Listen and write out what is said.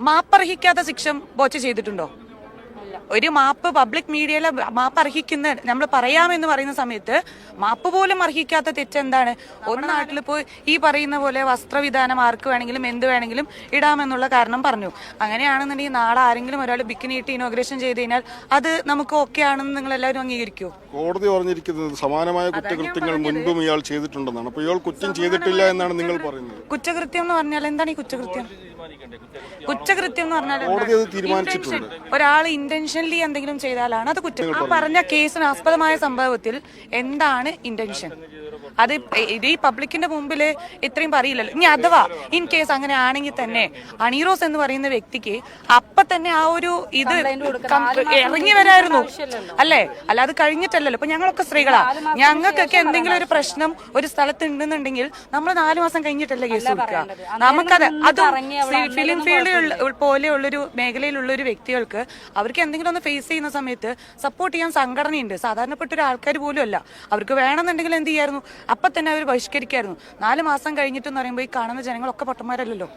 മാപ്പർഹിക്കാത്ത ശിക്ഷ ബോച്ച ചെയ്തിട്ടുണ്ടോ? ഒരു മാപ്പ് പബ്ലിക് മീഡിയയിൽ മാപ്പ് അർഹിക്കുന്ന നമ്മൾ പറയാമെന്ന് പറയുന്ന സമയത്ത് മാപ്പ് പോലും അർഹിക്കാത്ത തെറ്റെന്താണ്? ഒരു നാട്ടിൽ പോയി ഈ പറയുന്ന പോലെ വസ്ത്രവിധാനം ആർക്ക് വേണമെങ്കിലും എന്ത് വേണമെങ്കിലും ഇടാമെന്നുള്ള കാരണം പറഞ്ഞു. അങ്ങനെയാണെന്നുണ്ടെങ്കിൽ നാളെ ആരെങ്കിലും ഒരാൾ ബിക്കിനിയിട്ട് ഇനോഗ്രേഷൻ ചെയ്ത് കഴിഞ്ഞാൽ അത് നമുക്ക് ഓക്കെ ആണെന്ന് നിങ്ങൾ എല്ലാവരും അംഗീകരിക്കുമോ? കോടതി പറഞ്ഞിരിക്കുന്നത് സമാനമായ കുറ്റകൃത്യങ്ങൾ മുൻപും ഇയാൾ ചെയ്തിട്ടുണ്ടെന്നാണ്. അപ്പോൾ ഇയാൾ കുറ്റം ചെയ്തിട്ടില്ല എന്നാണ് നിങ്ങൾ പറയുന്നത്. കുറ്റകൃത്യം എന്ന് പറഞ്ഞാൽ എന്താണ് ഈ കുറ്റകൃത്യം? കുറ്റകൃത്യം എന്ന് പറഞ്ഞാൽ കോടതി അത് തീരുമാനിച്ചിട്ടുണ്ട്. ഒരാൾ ഇന്റൻഷനലി എന്തെങ്കിലും ചെയ്താലാണ് അത് കുറ്റം. ആ പറഞ്ഞ കേസിന് ആസ്പദമായ സംഭവത്തിൽ എന്താണ് ഇന്റൻഷൻ? അത് ഇത് ഈ പബ്ലിക്കിന്റെ മുമ്പിൽ ഇത്രയും പറയില്ലല്ലോ. ഇനി അഥവാ ഇൻ കേസ് അങ്ങനെ ആണെങ്കിൽ തന്നെ അണീറോസ് എന്ന് പറയുന്ന വ്യക്തിക്ക് അപ്പൊ തന്നെ ആ ഒരു ഇത് ഇറങ്ങി വരായിരുന്നു അല്ലേ? അല്ലാതെ കഴിഞ്ഞിട്ടല്ലല്ലോ. ഇപ്പൊ ഞങ്ങളൊക്കെ സ്ത്രീകളാ, ഞങ്ങൾക്കൊക്കെ എന്തെങ്കിലും ഒരു പ്രശ്നം ഒരു സ്ഥലത്ത് ഉണ്ടെന്നുണ്ടെങ്കിൽ നമ്മൾ 4 മാസം കഴിഞ്ഞിട്ടല്ലേ കേസ് കൊടുക്കുക. നമുക്കത് അതും ഫിലിം ഫീൽഡ് പോലെയുള്ളൊരു മേഖലയിലുള്ള ഒരു വ്യക്തികൾക്ക് അവർക്ക് എന്തെങ്കിലും ഒന്ന് ഫേസ് ചെയ്യുന്ന സമയത്ത് സപ്പോർട്ട് ചെയ്യാൻ സംഘടനയുണ്ട്. സാധാരണപ്പെട്ട ഒരു ആൾക്കാർ പോലും അല്ല. അവർക്ക് വേണമെന്നുണ്ടെങ്കിൽ എന്ത് ചെയ്യായിരുന്നു? അപ്പൊ തന്നെ അവർ ബഹിഷ്കരിക്കായിരുന്നു. 4 മാസം കഴിഞ്ഞിട്ടെന്ന് പറയുമ്പോൾ ഈ കാണുന്ന ജനങ്ങളൊക്കെ പൊട്ടന്മാരല്ലല്ലോ.